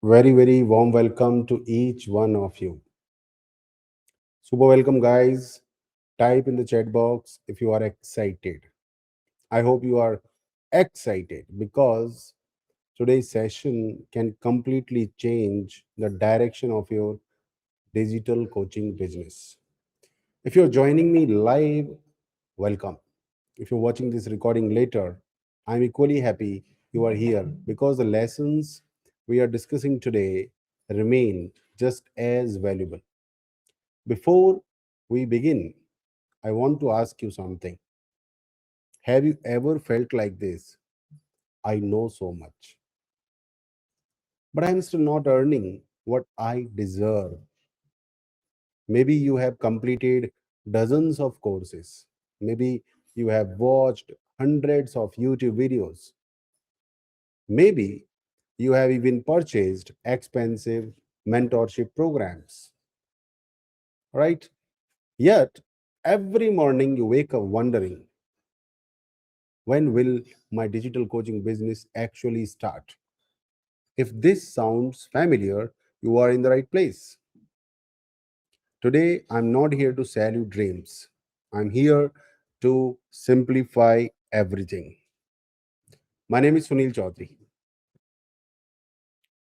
Very warm welcome to each one of you. Super welcome, guys. Type in the chat box if you are excited. I hope you are excited because today's session can completely change the direction of your digital coaching business. If you're joining me live, welcome. If you're watching this recording later, I'm equally happy you are here because the lessons we are discussing today remain just as valuable. Before we begin, I want to ask you something. Have you ever felt like this? I know so much, but I'm still not earning what I deserve. Maybe you have completed dozens of courses. Maybe you have watched hundreds of YouTube videos. Maybe you have even purchased expensive mentorship programs, right? Yet, every morning you wake up wondering, when will my digital coaching business actually start? If this sounds familiar, you are in the right place. Today, I'm not here to sell you dreams. I'm here to simplify everything. My name is Sunil Chaudhary.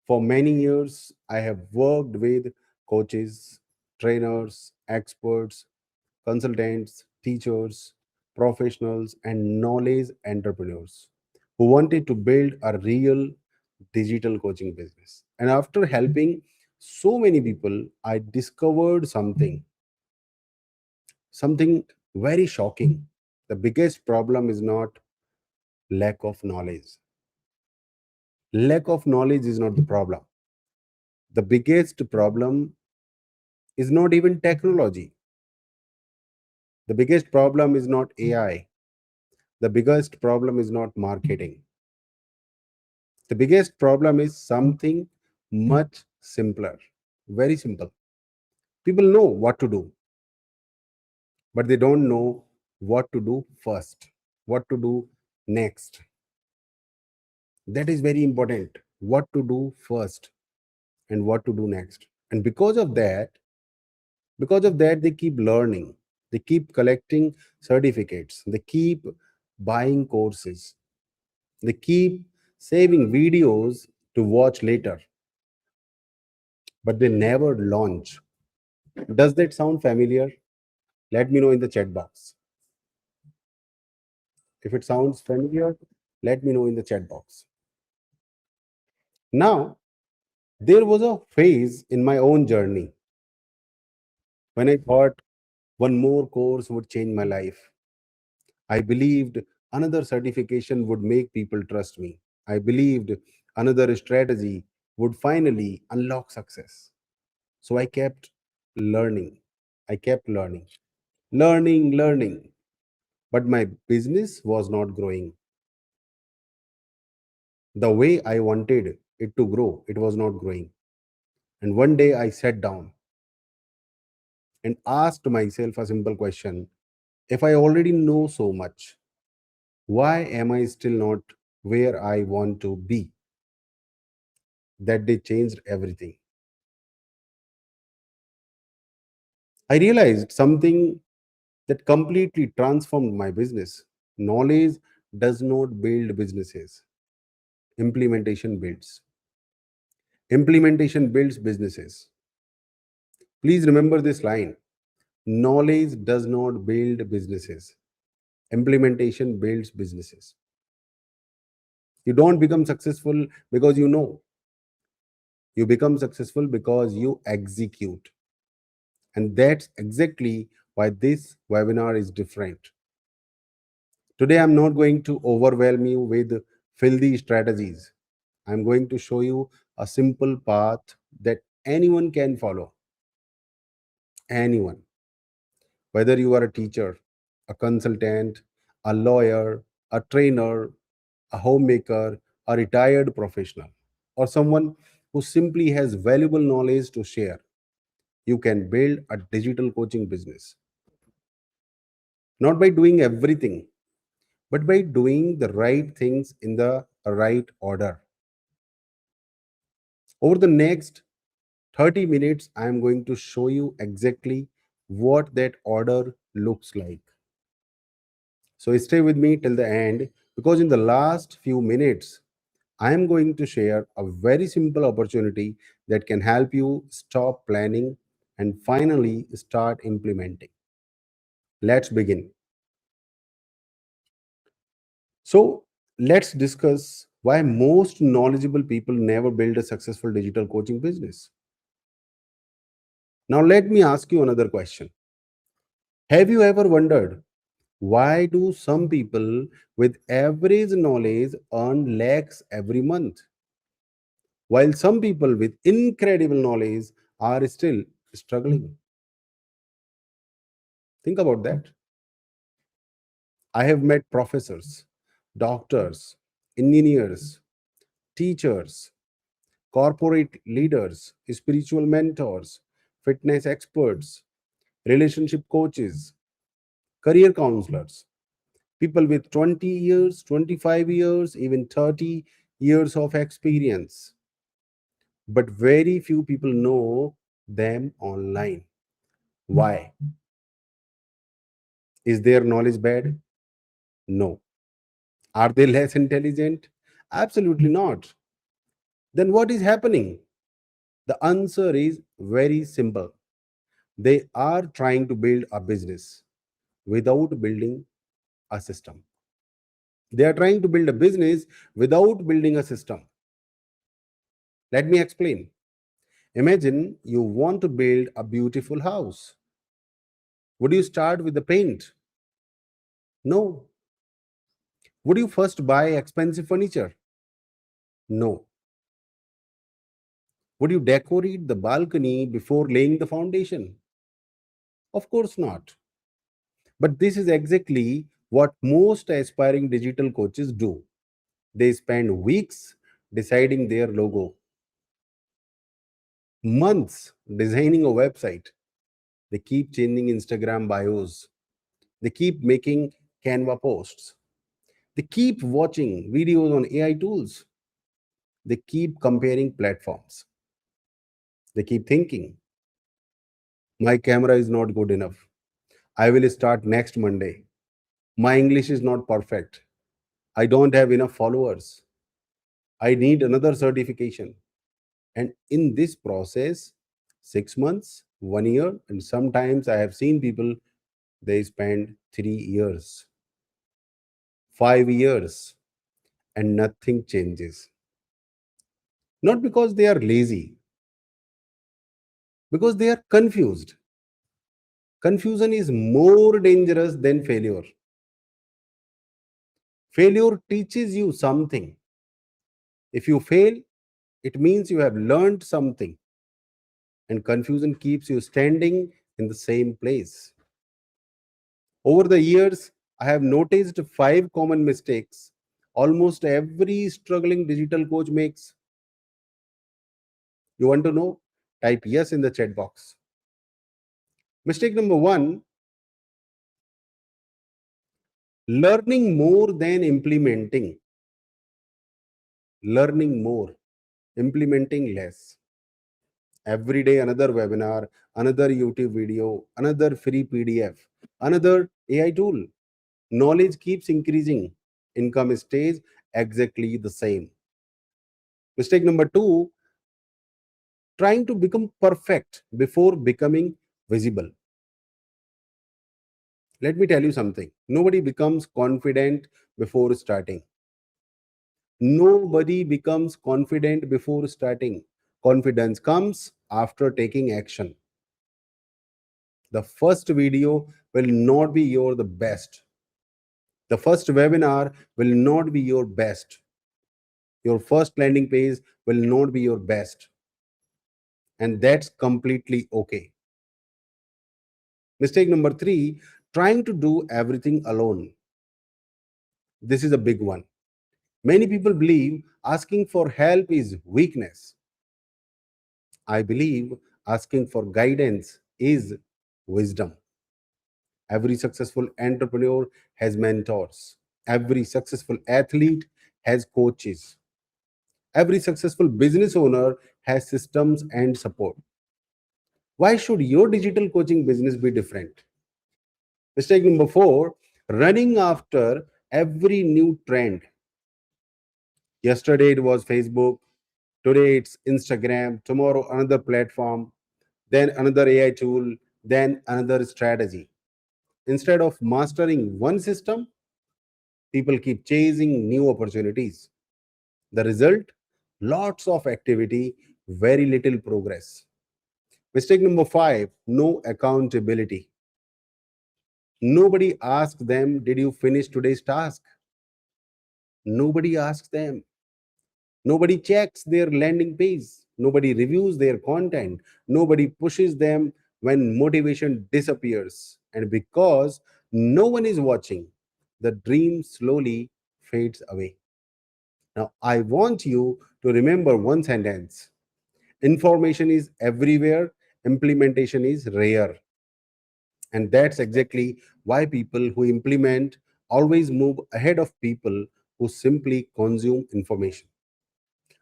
For many years, I have worked with coaches, trainers, experts, consultants, teachers, professionals, and knowledge entrepreneurs who wanted to build a real digital coaching business. And after helping so many people, I discovered something very shocking. The biggest problem is not lack of knowledge. Lack of knowledge is not the problem. The biggest problem is not even technology. The biggest problem is not AI. The biggest problem is not marketing. The biggest problem is something much simpler. Very simple. People know what to do, but they don't know what to do first, what to do next. That is very important. What to do first and what to do next. And because of that, they keep learning, they keep collecting certificates, they keep buying courses, they keep saving videos to watch later, but they never launch. Does that sound familiar? Let me know in the chat box. If it sounds familiar, let me know in the chat box. Now, there was a phase in my own journey when I thought one more course would change my life. I believed another certification would make people trust me. I believed another strategy would finally unlock success. So I kept learning. I kept learning. But my business was not growing the way I wanted it to grow. It was not growing. And one day I sat down and asked myself a simple question. If I already know so much, why am I still not where I want to be? That day changed everything. I realized something that completely transformed my business. Knowledge does not build businesses, implementation builds. Implementation builds businesses. Please remember this line. Knowledge does not build businesses, implementation builds businesses. You don't become successful because you know, you become successful because you execute. And that's exactly why this webinar is different. Today, I'm not going to overwhelm you with filthy strategies. I'm going to show you a simple path that anyone can follow. Anyone. Whether you are a teacher, a consultant, a lawyer, a trainer, a homemaker, a retired professional, or someone who simply has valuable knowledge to share, you can build a digital coaching business. Not by doing everything, but by doing the right things in the right order. Over the next 30 minutes, I am going to show you exactly what that order looks like. So stay with me till the end, because in the last few minutes, I am going to share a very simple opportunity that can help you stop planning and finally start implementing. Let's begin. So, let's discuss why most knowledgeable people never build a successful digital coaching business. Now, let me ask you another question. Have you ever wondered, why do some people with average knowledge earn lakhs every month, while some people with incredible knowledge are still struggling? Think about that. I have met professors, doctors, engineers, teachers, corporate leaders, spiritual mentors, fitness experts, relationship coaches, career counselors, people with 20 years, 25 years, even 30 years of experience. But very few people know them online. Why? Is their knowledge bad? No. Are they less intelligent? Absolutely not. Then what is happening? The answer is very simple. They are trying to build a business without building a system. They are trying to build a business without building a system. Let me explain. Imagine you want to build a beautiful house. Would you start with the paint? No. Would you first buy expensive furniture? No. Would you decorate the balcony before laying the foundation? Of course not. But this is exactly what most aspiring digital coaches do. They spend weeks deciding their logo, months designing a website. They keep changing Instagram bios. They keep making Canva posts. They keep watching videos on AI tools. They keep comparing platforms. They keep thinking, my camera is not good enough. I will start next Monday. My English is not perfect. I don't have enough followers. I need another certification. And in this process, 6 months, 1 year, and sometimes I have seen people, they spend 3 years, 5 years, and nothing changes. Not because they are lazy, because they are confused. Confusion is more dangerous than failure. Failure teaches you something. If you fail, it means you have learned something, and confusion keeps you standing in the same place. Over the years, I have noticed five common mistakes almost every struggling digital coach makes. You want to know? Type yes in the chat box. Mistake number one: learning more than implementing. Learning more, implementing less. Every day, another webinar, another YouTube video, another free PDF, another AI tool. Knowledge keeps increasing, income stays exactly the same. Mistake number two: trying to become perfect before becoming visible. Let me tell you something: nobody becomes confident before starting. Nobody becomes confident before starting. Confidence comes after taking action. The first video will not be your the best. The first webinar will not be your best. Your first landing page will not be your best. And that's completely okay. Mistake number three: trying to do everything alone. This is a big one. Many people believe asking for help is weakness. I believe asking for guidance is wisdom. Every successful entrepreneur has mentors. Every successful athlete has coaches. Every successful business owner has systems and support. Why should your digital coaching business be different? Mistake number four, running after every new trend. Yesterday it was Facebook, today it's Instagram, tomorrow another platform, then another AI tool, then another strategy. Instead of mastering one system, people keep chasing new opportunities. The result? Lots of activity, very little progress. Mistake number five, no accountability. Nobody asks them, did you finish today's task? Nobody asks them. Nobody checks their landing page. Nobody reviews their content. Nobody pushes them when motivation disappears. And because no one is watching, the dream slowly fades away. Now, I want you to remember one sentence: information is everywhere, implementation is rare. And that's exactly why people who implement always move ahead of people who simply consume information.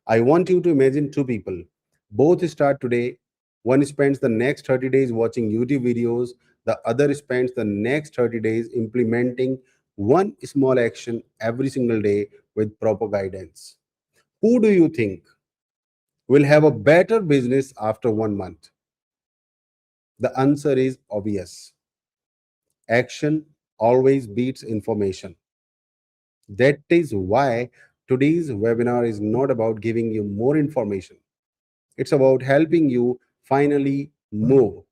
I want you to imagine two people. Both start today. One spends the next 30 days watching YouTube videos, the other spends the next 30 days implementing one small action every single day with proper guidance. Who do you think will have a better business after 1 month? The answer is obvious: action always beats information. That is why today's webinar is not about giving you more information. It's about helping you finally move,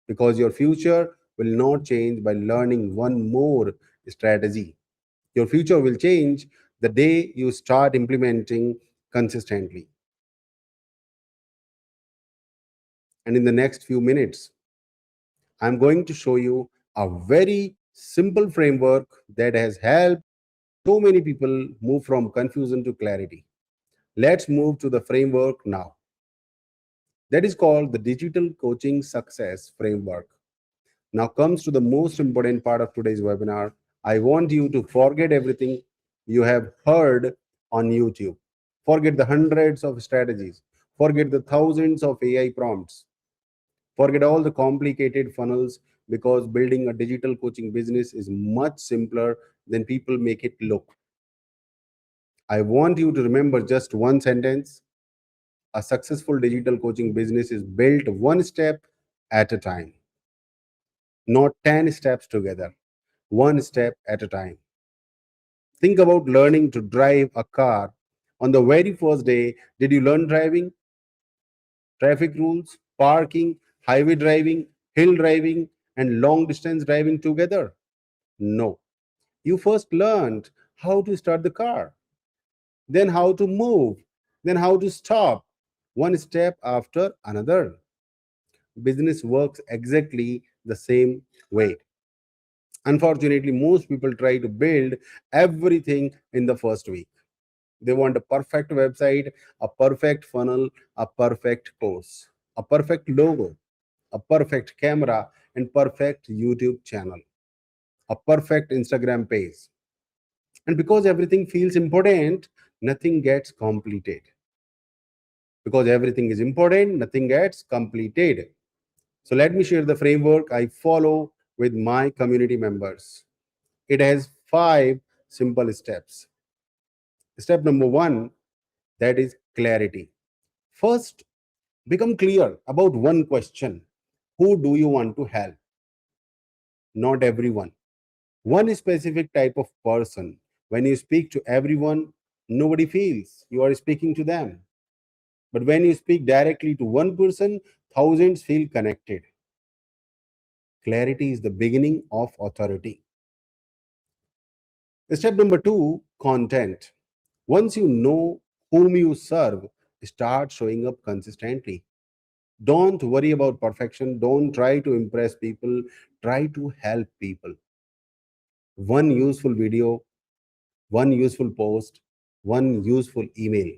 because your future will not change by learning one more strategy. Your future will change the day you start implementing consistently. And in the next few minutes, I'm going to show you a very simple framework that has helped so many people move from confusion to clarity. Let's move to the framework now. That is called the Digital Coaching Success Framework. Now comes to the most important part of today's webinar. I want you to forget everything you have heard on YouTube. Forget the hundreds of strategies. Forget the thousands of AI prompts. Forget all the complicated funnels, because building a digital coaching business is much simpler than people make it look. I want you to remember just one sentence: a successful digital coaching business is built one step at a time, not 10 steps together, one step at a time. Think about learning to drive a car. On the very first day, did you learn driving, traffic rules, parking, highway driving, hill driving, and long distance driving together? No. You first learned how to start the car, then how to move, then how to stop, one step after another. Business works exactly the same way. Unfortunately, most people try to build everything in the first week. They want a perfect website, a perfect funnel, a perfect course, a perfect logo, a perfect camera, and perfect YouTube channel, a perfect Instagram page. And because everything feels important, nothing gets completed. Because everything is important, nothing gets completed. So let me share the framework I follow with my community members. It has 5 simple steps. Step number 1, that is clarity. First, become clear about one question: who do you want to help? Not everyone. One specific type of person. When you speak to everyone, nobody feels you are speaking to them. But when you speak directly to one person, thousands feel connected. Clarity is the beginning of authority. Step number 2, content. Once you know whom you serve, start showing up consistently. Don't worry about perfection. Don't try to impress people. Try to help people. One useful video, one useful post, one useful email,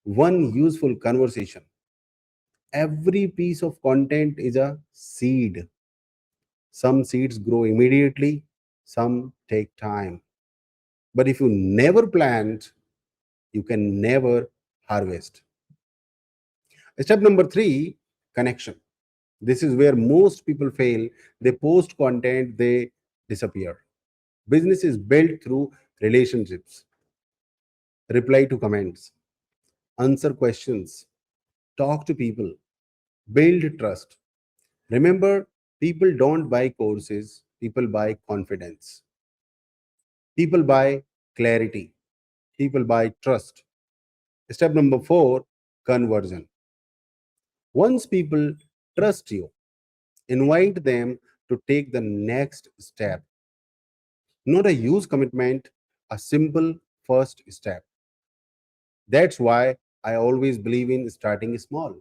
one useful conversation. Every piece of content is a seed. Some seeds grow immediately, some take time. But if you never plant, you can never harvest. Step number three, connection. This is where most people fail. They post content, they disappear. Business is built through relationships, reply to comments, answer questions, talk to people, build trust. Remember, people don't buy courses, people buy confidence, people buy clarity, people buy trust. Step number four, conversion. Once people trust you, invite them to take the next step. Not a huge commitment, a simple first step. That's why I always believe in starting small.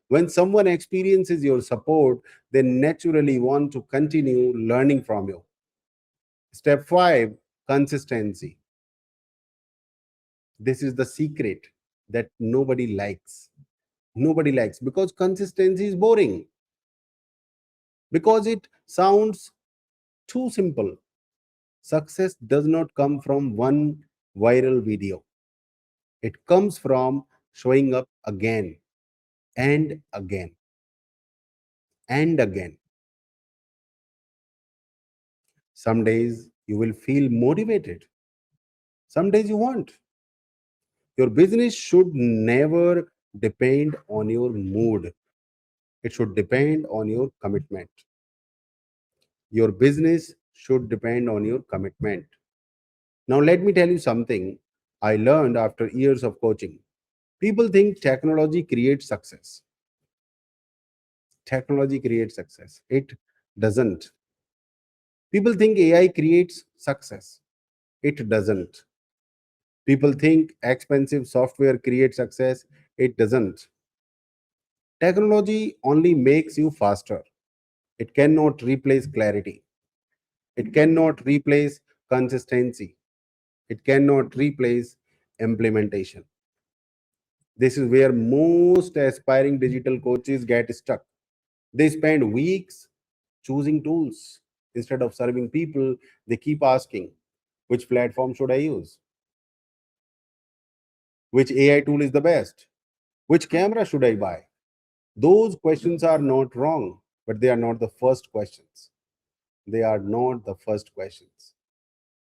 When someone experiences your support, they naturally want to continue learning from you. Step five, consistency. This is the secret that nobody likes. Nobody likes because consistency is boring, because it sounds too simple. Success does not come from one viral video, it comes from showing up again and again and again. Some days you will feel motivated, some days you won't. Your business should never depend on your mood, it should depend on your commitment. Your business should depend on your commitment. Now, let me tell you something I learned after years of coaching. People think technology creates success. Technology creates success. It doesn't. People think AI creates success. It doesn't. People think expensive software creates success. It doesn't. Technology only makes you faster. It cannot replace clarity. It cannot replace consistency. It cannot replace implementation. This is where most aspiring digital coaches get stuck. They spend weeks choosing tools. Instead of serving people, they keep asking, which platform should I use? Which AI tool is the best? Which camera should I buy? Those questions are not wrong, but they are not the first questions. They are not the first questions.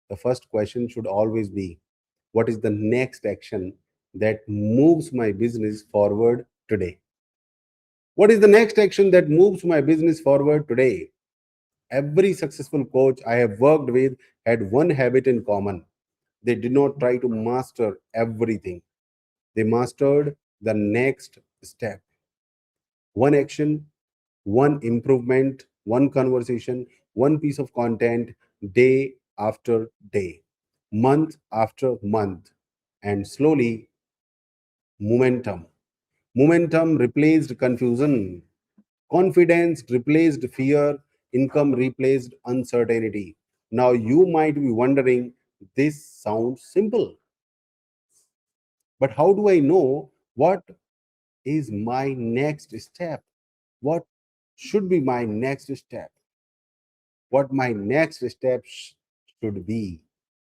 The first question should always be, what is the next action that moves my business forward today? What is the next action that moves my business forward today? Every successful coach I have worked with had one habit in common. They did not try to master everything, they mastered the next step. One action, one improvement, one conversation, one piece of content, day after day, month after month, and slowly, momentum. Momentum replaced confusion, confidence replaced fear, income replaced uncertainty. Now you might be wondering, this sounds simple, but how do I know what is my next step? What should be my next step? What my next step should be?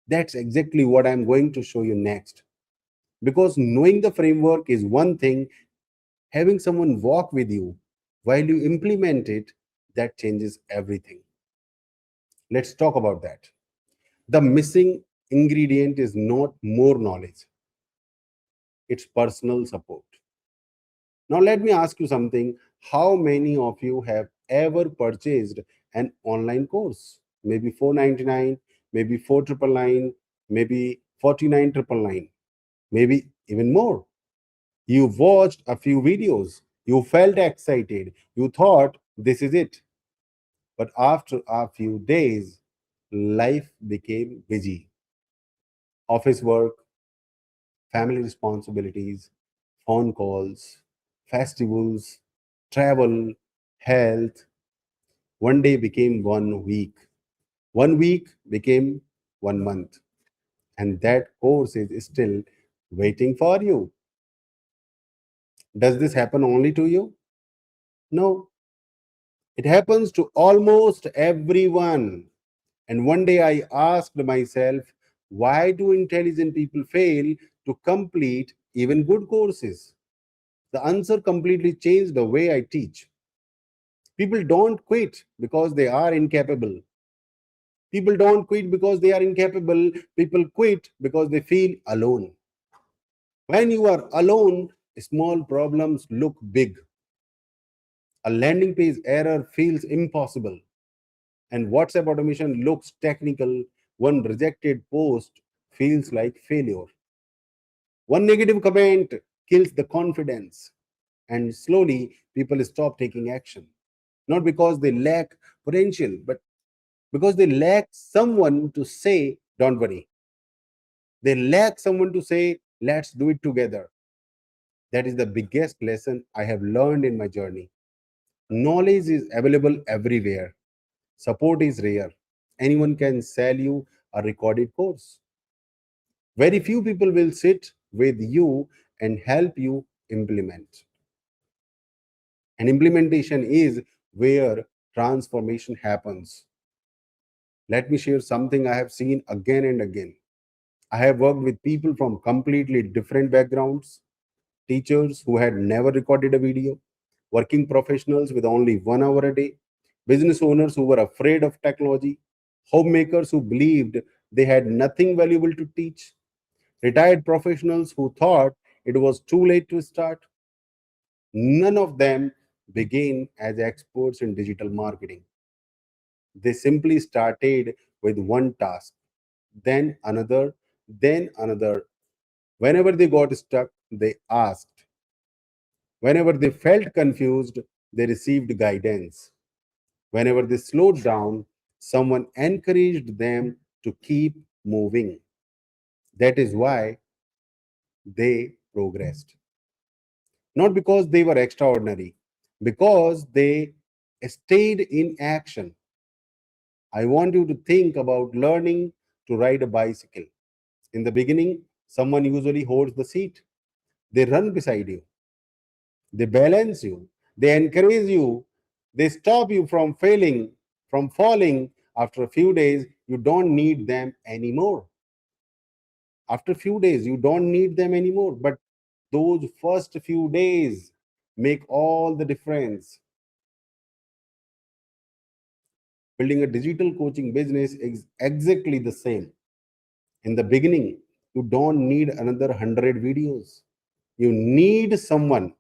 That's exactly what I'm going to show you next. Because knowing the framework is one thing, having someone walk with you while you implement it, that changes everything. Let's talk about that. The missing ingredient is not more knowledge, it's personal support. Now, let me ask you something. How many of you have ever purchased an online course? Maybe 499, maybe 4999, maybe 49,999, maybe even more. You watched a few videos, you felt excited, you thought this is it. But after a few days, life became busy. Office work, family responsibilities, phone calls, festivals, travel, health. One day became 1 week. 1 week became 1 month. And that course is still waiting for you. Does this happen only to you? No, it happens to almost everyone. And one day I asked myself, why do intelligent people fail to complete even good courses? The answer completely changed the way I teach. People don't quit because they are incapable. People don't quit because they are incapable. People quit because they feel alone. When you are alone, small problems look big. A landing page error feels impossible, and WhatsApp automation looks technical. One rejected post feels like failure. One negative comment kills the confidence, and slowly people stop taking action. Not because they lack potential, but because they lack someone to say, don't worry. They lack someone to say, let's do it together. That is the biggest lesson I have learned in my journey. Knowledge is available everywhere. Support is rare. Anyone can sell you a recorded course. Very few people will sit with you and help you implement. And implementation is where transformation happens. Let me share something I have seen again and again. I have worked with people from completely different backgrounds, teachers who had never recorded a video, working professionals with only 1 hour a day, business owners who were afraid of technology, homemakers who believed they had nothing valuable to teach, retired professionals who thought it was too late to start. None of them began as experts in digital marketing. They simply started with one task, then another, then another. Whenever they got stuck, they asked. Whenever they felt confused, they received guidance. Whenever they slowed down, someone encouraged them to keep moving. That is why they progressed. Not because they were extraordinary, because they stayed in action. I want you to think about learning to ride a bicycle. In the beginning, someone usually holds the seat. They run beside you, they balance you, they encourage you, they stop you from failing, from falling. After a few days, you don't need them anymore. After a few days, you don't need them anymore. But those first few days make all the difference. Building a digital coaching business is exactly the same. In the beginning, you don't need another 100 videos. You need someone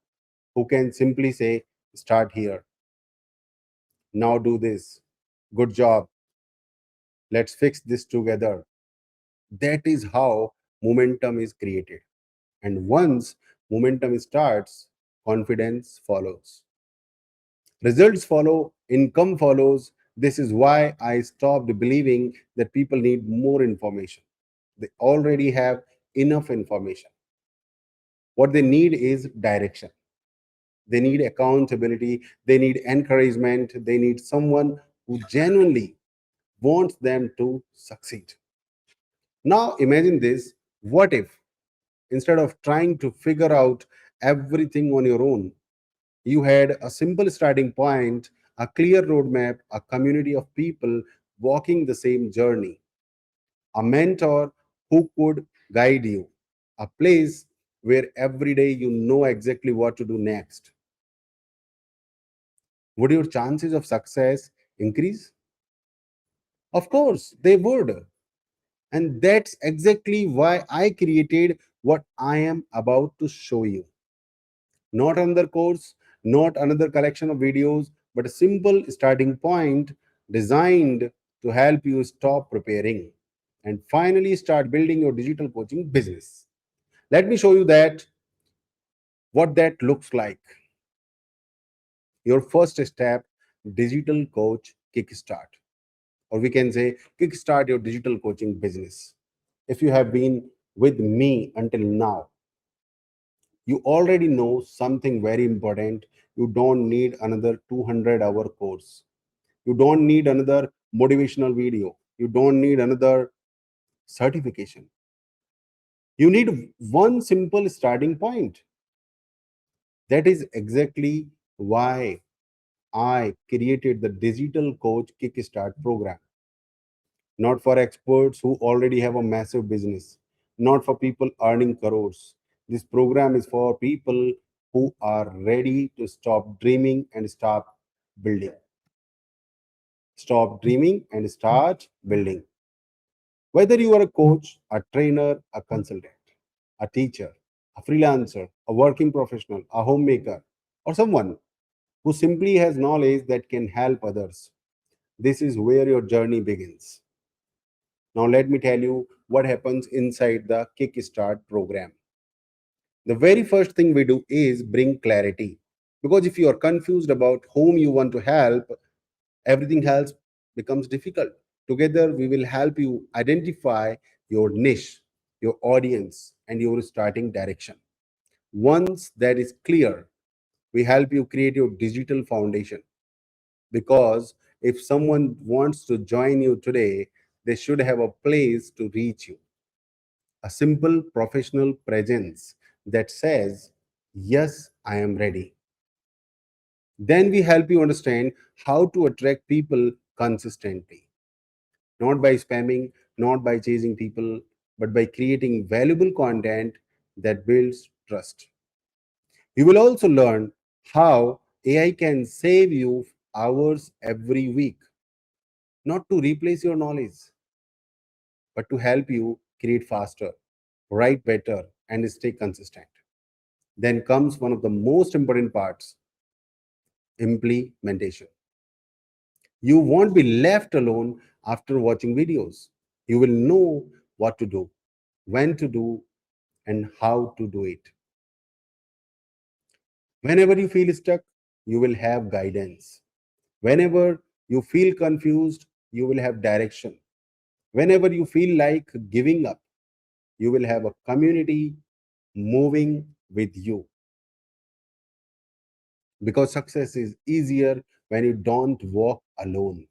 who can simply say, start here, now do this, good job, let's fix this together. That is how momentum is created. And once momentum starts, confidence follows. Results follow, income follows. This is why I stopped believing that people need more information. They already have enough information. What they need is direction. They need accountability. They need encouragement. They need someone who genuinely wants them to succeed. Now imagine this. What if, instead of trying to figure out everything on your own, you had a simple starting point, a clear roadmap, a community of people walking the same journey, a mentor who could guide you, a place where every day you know exactly what to do next? Would your chances of success increase? Of course, they would. And that's exactly why I created what I am about to show you. Not another course, not another collection of videos, but a simple starting point designed to help you stop preparing and finally start building your digital coaching business. Let me show you that what that looks like. Your first step, digital coach kickstart, or we can say kickstart your digital coaching business. If you have been with me until now, you already know something very important. You don't need another 200-hour course. You don't need another motivational video. You don't need another certification. You need one simple starting point. That is exactly why I created the Digital Coach Kickstart program. Not for experts who already have a massive business, not for people earning crores. This program is for people who are ready to stop dreaming and start building. Stop dreaming and start building. Whether you are a coach, a trainer, a consultant, a teacher, a freelancer, a working professional, a homemaker, or someone who simply has knowledge that can help others, this is where your journey begins. Now, let me tell you what happens inside the Kickstart program. The very first thing we do is bring clarity. Because if you are confused about whom you want to help, everything else becomes difficult. Together, we will help you identify your niche, your audience, and your starting direction. Once that is clear, we help you create your digital foundation. Because if someone wants to join you today, they should have a place to reach you, a simple professional presence that says, "Yes, I am ready." Then we help you understand how to attract people consistently, not by spamming, not by chasing people, but by creating valuable content that builds trust. You will also learn how AI can save you hours every week, not to replace your knowledge, but to help you create faster, write better, and stay consistent. Then comes one of the most important parts: implementation. You won't be left alone after watching videos. You will know what to do, when to do, and how to do it. Whenever you feel stuck, you will have guidance. Whenever you feel confused, you will have direction. Whenever you feel like giving up, you will have a community moving with you. Because success is easier when you don't walk alone.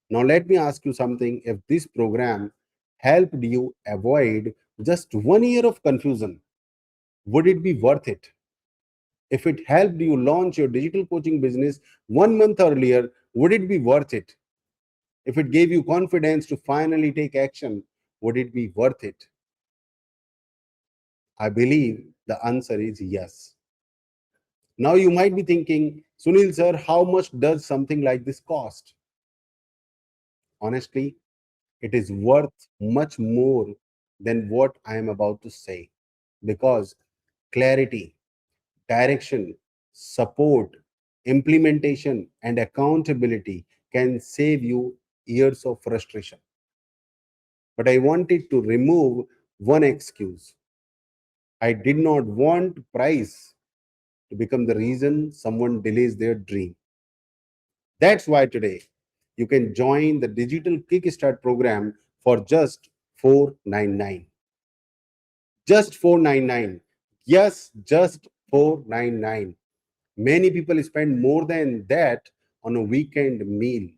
Now, let me ask you something. If this program helped you avoid just 1 year of confusion, would it be worth it? If it helped you launch your digital coaching business 1 month earlier, would it be worth it? If it gave you confidence to finally take action, would it be worth it? I believe the answer is yes. Now, you might be thinking, Sunil sir, how much does something like this cost? Honestly, it is worth much more than what I am about to say, because clarity, direction, support, implementation, and accountability can save you years of frustration. But I wanted to remove one excuse. I did not want price to become the reason someone delays their dream. That's why today you can join the digital Kickstart program for just 499. Just 499. Yes, just 499. Many people spend more than that on a weekend meal.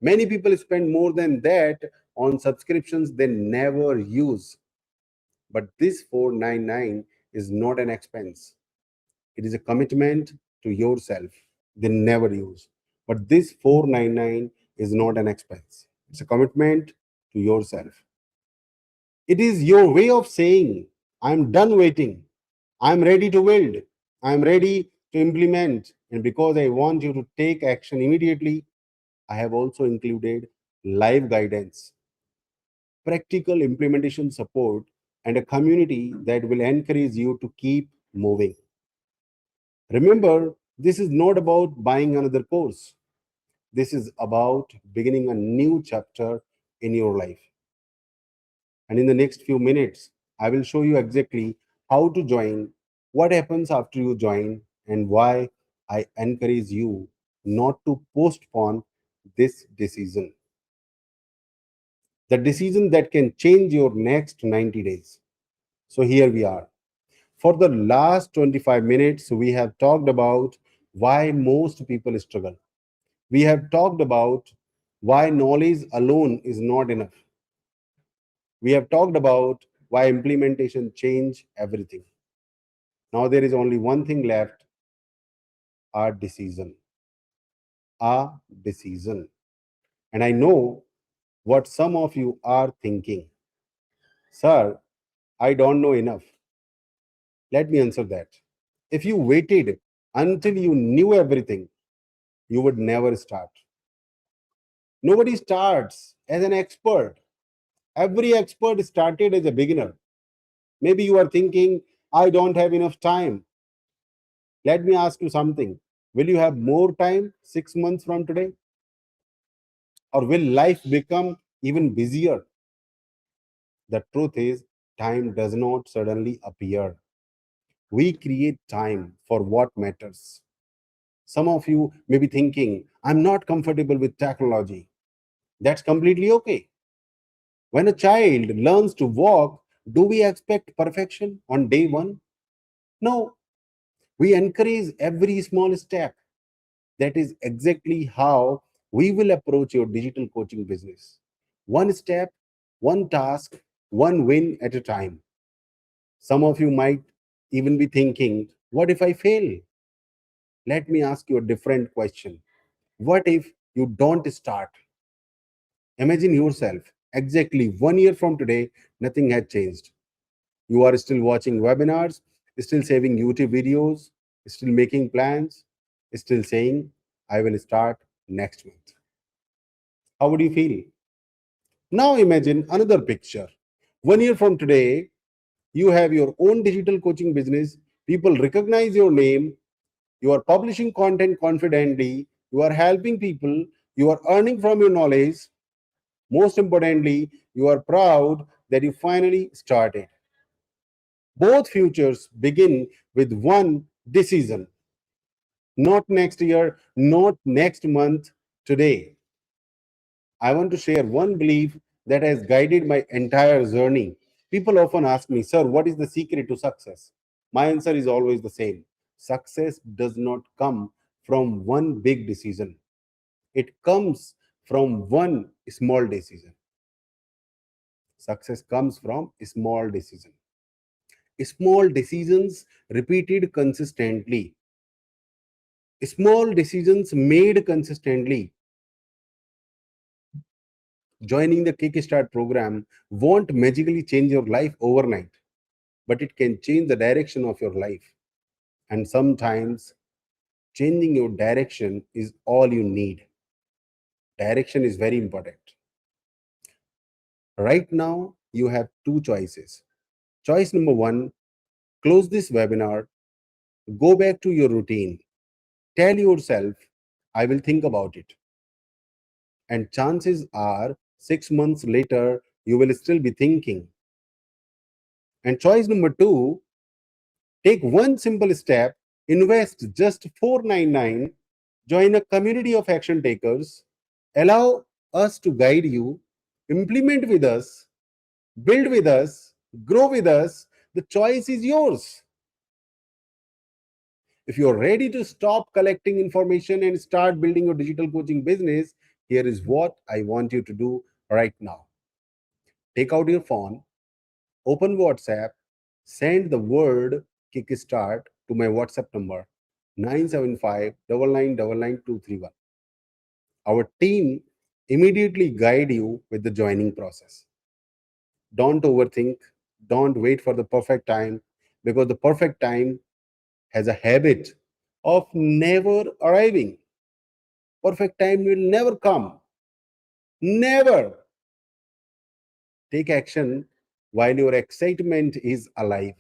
Many people spend more than that on subscriptions they never use. But this 499 is not an expense. It is a commitment to yourself they never use. But this 499 is not an expense. It's a commitment to yourself. It is your way of saying, I'm done waiting. I'm ready to build. I'm ready to implement. And because I want you to take action immediately, I have also included live guidance, practical implementation support, and a community that will encourage you to keep moving. Remember, this is not about buying another course. This is about beginning a new chapter in your life. And in the next few minutes, I will show you exactly how to join, what happens after you join, and why I encourage you not to postpone this decision. The decision that can change your next 90 days. So here we are. For the last 25 minutes, we have talked about why most people struggle. We have talked about why knowledge alone is not enough. We have talked about why implementation change everything. Now there is only one thing left: our decision. Our decision. And I know what some of you are thinking. Sir, I don't know enough. Let me answer that. If you waited until you knew everything, you would never start. Nobody starts as an expert. Every expert started as a beginner. Maybe you are thinking, I don't have enough time. Let me ask you something. Will you have more time 6 months from today? Or will life become even busier? The truth is, time does not suddenly appear. We create time for what matters. Some of you may be thinking, I'm not comfortable with technology. That's completely okay. When a child learns to walk, do we expect perfection on day one? No, we encourage every small step. That is exactly how we will approach your digital coaching business. One step, one task, one win at a time. Some of you might even be thinking, what if I fail? Let me ask you a different question. What if you don't start? Imagine yourself exactly 1 year from today, nothing has changed. You are still watching webinars, still saving YouTube videos, still making plans, still saying, I will start next month. How would you feel? Now imagine another picture. 1 year from today, you have your own digital coaching business. People recognize your name. You are publishing content confidently. You are helping people. You are earning from your knowledge. Most importantly, you are proud that you finally started. Both futures begin with one decision. Not next year, not next month, today. I want to share one belief that has guided my entire journey. People often ask me, Sir, what is the secret to success? My answer is always the same. Success does not come from one big decision, it comes from one small decision. Success comes from small decision. Small decisions repeated consistently. Small decisions made consistently. Joining the Kickstart program won't magically change your life overnight, but it can change the direction of your life. And sometimes changing your direction is all you need. Direction is very important. Right now, you have two choices. Choice number one, close this webinar, go back to your routine, tell yourself, I will think about it. And chances are 6 months later, you will still be thinking. And choice number two, take one simple step, invest just 499, join a community of action takers, allow us to guide you, implement with us, build with us, grow with us. The choice is yours. If you're ready to stop collecting information and start building your digital coaching business, here is what I want you to do right now. Take out your phone, open WhatsApp, send the word Kickstart to my WhatsApp number 975 9999 231. Our team immediately guide you with the joining process. Don't overthink, don't wait for the perfect time, because the perfect time has a habit of never arriving. Perfect time will never come. Never. Take action while your excitement is alive.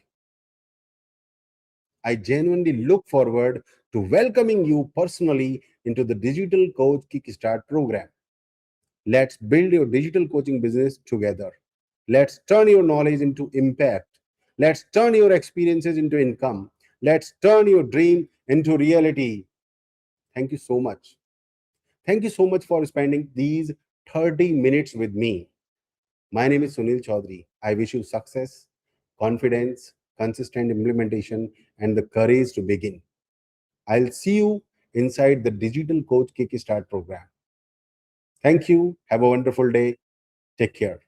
I genuinely look forward to welcoming you personally into the Digital Coach Kickstart program. Let's build your digital coaching business together. Let's turn your knowledge into impact. Let's turn your experiences into income. Let's turn your dream into reality. Thank you so much. Thank you so much for spending these 30 minutes with me. My name is Sunil Chaudhary. I wish you success, confidence, consistent implementation, and the courage to begin. I'll see you inside the Digital Coach Kickstart program. Thank you. Have a wonderful day. Take care.